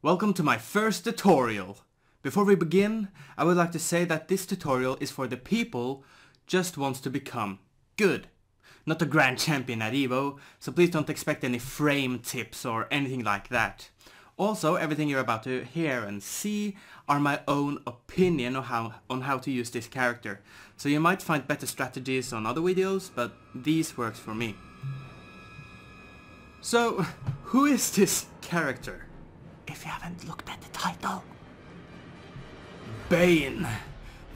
Welcome to my first tutorial. Before we begin, I would like to say that this tutorial is for the people just wants to become good. Not a grand champion at EVO, so please don't expect any frame tips or anything like that. Also, everything you're about to hear and see are my own opinion on how to use this character. So you might find better strategies on other videos, but these works for me. So, who is this character? If you haven't looked at the title. Bane,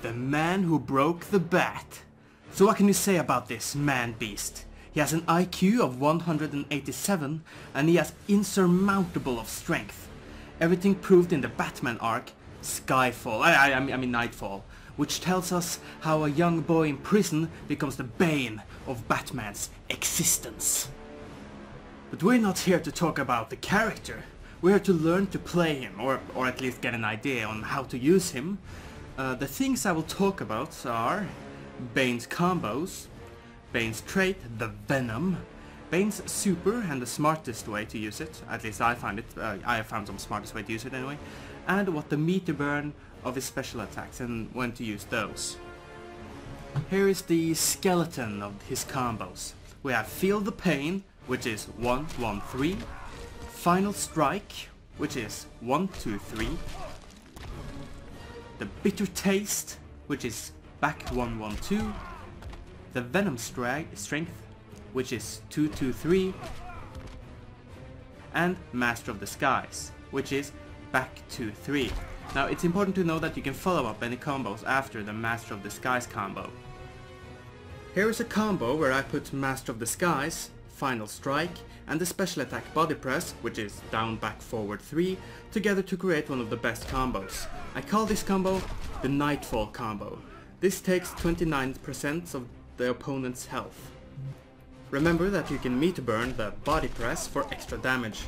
the man who broke the bat. So what can you say about this man-beast? He has an IQ of 187 and he has insurmountable of strength. Everything proved in the Batman arc, Skyfall, I mean Nightfall, which tells us how a young boy in prison becomes the bane of Batman's existence. But we're not here to talk about the character. We're here to learn to play him, or at least get an idea on how to use him. The things I will talk about are Bane's combos, Bane's trait, the Venom, Bane's super and the smartest way to use it, at least I find it, I have found some smartest way to use it anyway, and what the meter burn of his special attacks and when to use those. Here is the skeleton of his combos. We have Feel the Pain, which is 1-1-3, Final Strike, which is 1-2-3, the Bitter Taste, which is back 1-1-2, the Venom Strength, which is 2-2-3, and Master of the Skies, which is back 2-3. Now it's important to know that you can follow up any combos after the Master of the Skies combo. Here is a combo where I put Master of the Skies, Final Strike, and the special attack Body Press, which is down, back, forward 3, together to create one of the best combos. I call this combo the Nightfall combo. This takes 29% of the opponent's health. Remember that you can meter burn the Body Press for extra damage,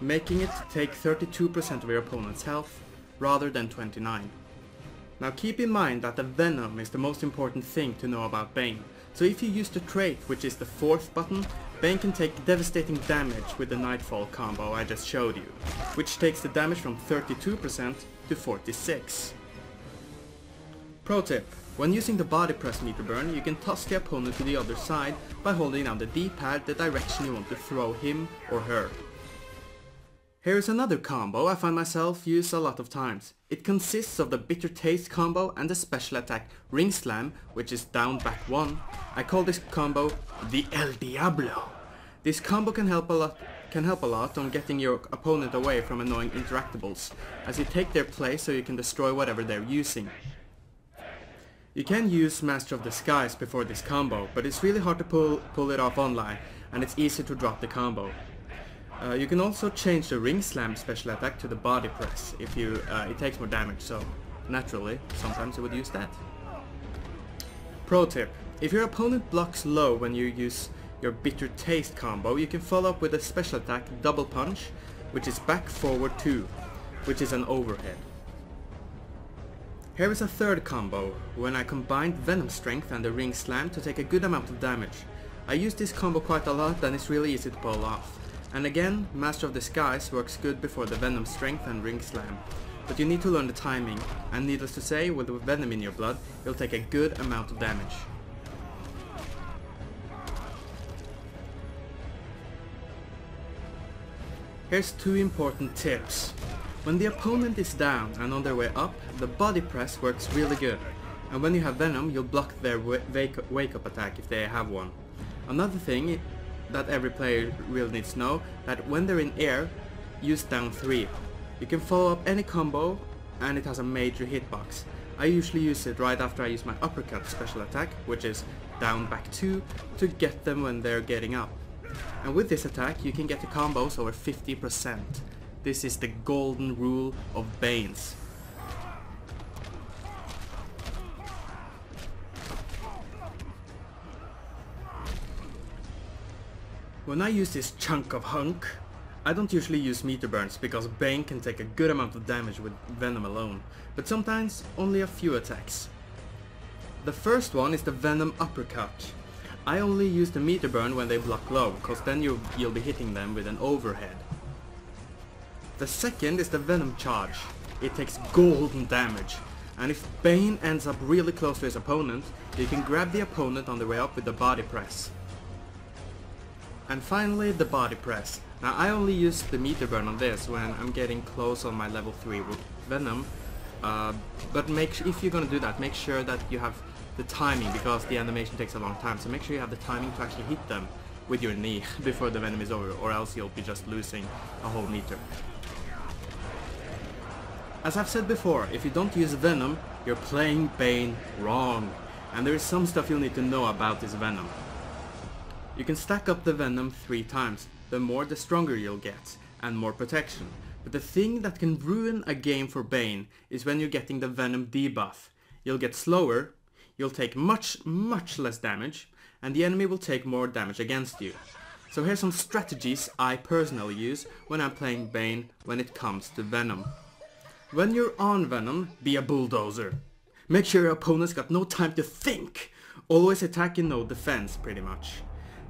making it take 32% of your opponent's health rather than 29%. Now keep in mind that the Venom is the most important thing to know about Bane, so if you use the trait, which is the 4th button, Bane can take devastating damage with the Nightfall combo I just showed you, which takes the damage from 32% to 46%. Pro tip: when using the Body Press meter burn, you can toss the opponent to the other side by holding down the D-pad the direction you want to throw him or her. Here is another combo I find myself use a lot of times. It consists of the Bitter Taste combo and the special attack Ring Slam, which is down, back 1. I call this combo the El Diablo. This combo can help a lot on getting your opponent away from annoying interactables, as you take their place so you can destroy whatever they're using. You can use Master of the Skies before this combo, but it's really hard to pull it off online, and it's easy to drop the combo. You can also change the Ring Slam special attack to the Body Press if it takes more damage, so naturally sometimes you would use that. Pro tip: if your opponent blocks low when you use your Bitter Taste combo, you can follow up with a special attack Double Punch, which is back, forward 2, which is an overhead. Here is a third combo, when I combined Venom Strength and the Ring Slam to take a good amount of damage. I use this combo quite a lot and it's really easy to pull off. And again, Master of the Skies works good before the Venom Strength and Ring Slam. But you need to learn the timing, and needless to say, with the Venom in your blood, you'll take a good amount of damage. Here's 2 important tips. When the opponent is down and on their way up, the Body Press works really good. And when you have Venom, you'll block their wake up attack if they have one. Another thing that every player really needs to know, that when they're in air, use down 3. You can follow up any combo and it has a major hitbox. I usually use it right after I use my uppercut special attack, which is down, back 2, to get them when they're getting up. And with this attack you can get the combos over 50%. This is the golden rule of Bane's. When I use this chunk of hunk, I don't usually use meter burns because Bane can take a good amount of damage with Venom alone, but sometimes only a few attacks. The first one is the Venom Uppercut. I only use the meter burn when they block low, cause then you'll be hitting them with an overhead. The second is the Venom Charge. It takes golden damage, and if Bane ends up really close to his opponent, you can grab the opponent on the way up with the body press. And finally, the body press. Now I only use the meter burn on this when I'm getting close on my level 3 Venom, but if you're gonna do that, make sure that you have the timing, because the animation takes a long time, so make sure you have the timing to actually hit them with your knee before the Venom is over, or else you'll be just losing a whole meter. As I've said before, if you don't use Venom, you're playing Bane wrong, and there is some stuff you'll need to know about this Venom. You can stack up the Venom 3 times, the more the stronger you'll get, and more protection. But the thing that can ruin a game for Bane is when you're getting the Venom debuff. You'll get slower, you'll take much less damage, and the enemy will take more damage against you. So here's some strategies I personally use when I'm playing Bane when it comes to Venom. When you're on Venom, be a bulldozer. Make sure your opponent's got no time to think. Always attack and no defense, pretty much.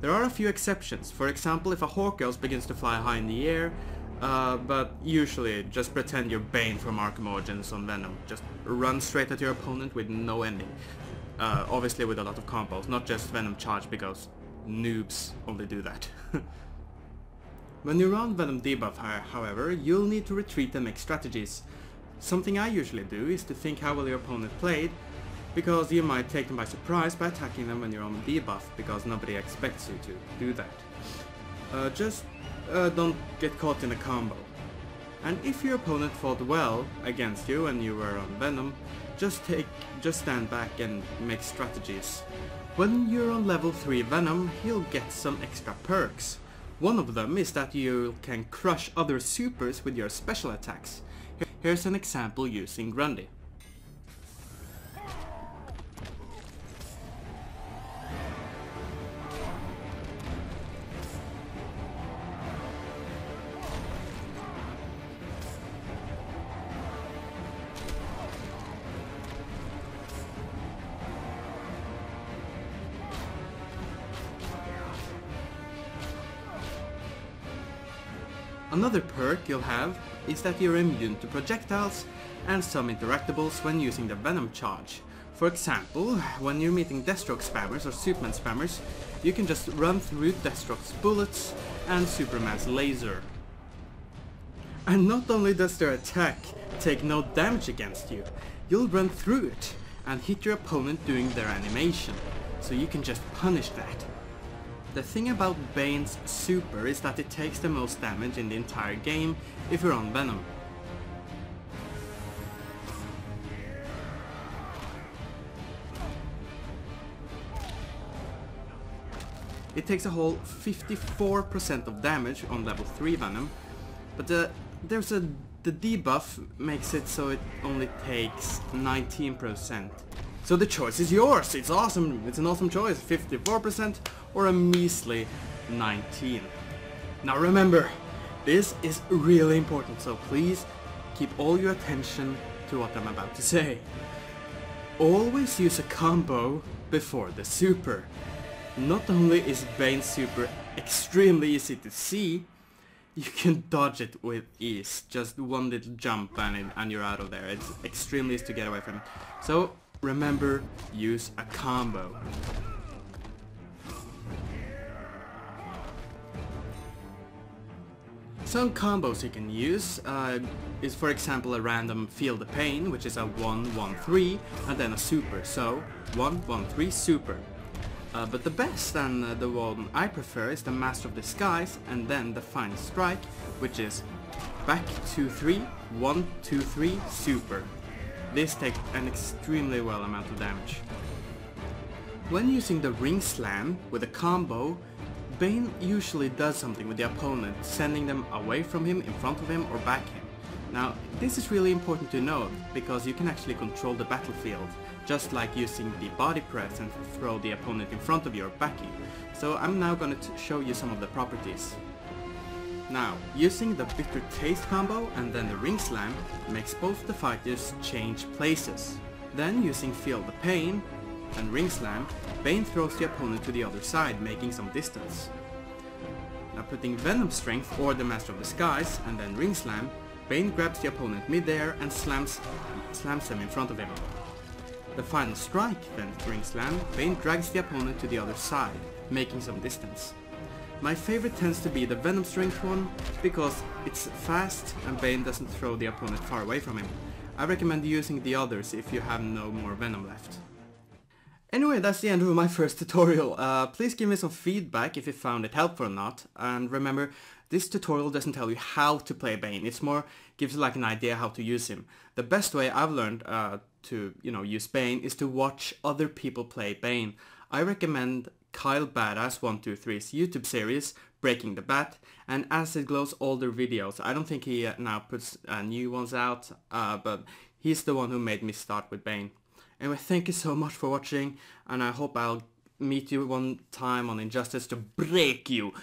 There are a few exceptions. For example, if a Hawk Elf begins to fly high in the air, but usually just pretend you're Bane from Arkham Origins on Venom. Just run straight at your opponent with no ending. Obviously with a lot of combos, not just Venom Charge, because noobs only do that. When you're on Venom debuff, however, you'll need to retreat and make strategies. Something I usually do is to think how well your opponent played, because you might take them by surprise by attacking them when you're on debuff, because nobody expects you to do that. Just don't get caught in a combo. And if your opponent fought well against you and you were on Venom, just stand back and make strategies. When you're on level 3 Venom, you'll get some extra perks. One of them is that you can crush other supers with your special attacks. Here's an example using Grundy. Another perk you'll have is that you're immune to projectiles and some interactables when using the Venom Charge. For example, when you're meeting Deathstroke spammers or Superman spammers, you can just run through Deathstroke's bullets and Superman's laser. And not only does their attack take no damage against you, you'll run through it and hit your opponent doing their animation, so you can just punish that. The thing about Bane's super is that it takes the most damage in the entire game if you're on Venom. It takes a whole 54% of damage on level 3 Venom, but the debuff makes it so it only takes 19%. So the choice is yours. It's awesome. It's an awesome choice. 54% or a measly 19. Now remember, this is really important, so please keep all your attention to what I'm about to say. Always use a combo before the super. Not only is Bane's super extremely easy to see, you can dodge it with ease. Just one little jump and you're out of there. It's extremely easy to get away from it. So remember, use a combo. Some combos you can use is, for example, a random Feel the Pain, which is a 1-1-3 and then a super, so 1-1-3 super. But the best and the one I prefer is the Master of Disguise and then the Final Strike, which is back 2-3, 1-2-3 super. This takes an extremely well amount of damage. When using the Ring Slam with a combo, Bane usually does something with the opponent, sending them away from him, in front of him, or back him. Now, this is really important to know, because you can actually control the battlefield, just like using the body press and throw the opponent in front of you or back you. So I'm now going to show you some of the properties. Now, using the Bitter Taste combo and then the Ring Slam makes both the fighters change places. Then using Feel the Pain and Ring Slam, Bane throws the opponent to the other side, making some distance. Now putting Venom Strength or the Master of Disguise and then Ring Slam Bane grabs the opponent mid-air and slams them in front of him. The final strike, then ring slam, Bane drags the opponent to the other side, making some distance. My favorite tends to be the Venom strength one, because it's fast and Bane doesn't throw the opponent far away from him. I recommend using the others if you have no more Venom left. Anyway, that's the end of my first tutorial. Please give me some feedback if you found it helpful or not. And remember, this tutorial doesn't tell you how to play Bane, it's more gives you like an idea how to use him. The best way I've learned to use Bane is to watch other people play Bane. I recommend Kyle Badass123's YouTube series, Breaking the Bat, and Acid Glow's older videos. I don't think he now puts new ones out, but he's the one who made me start with Bane. Anyway, thank you so much for watching, and I hope I'll meet you one time on Injustice to break you.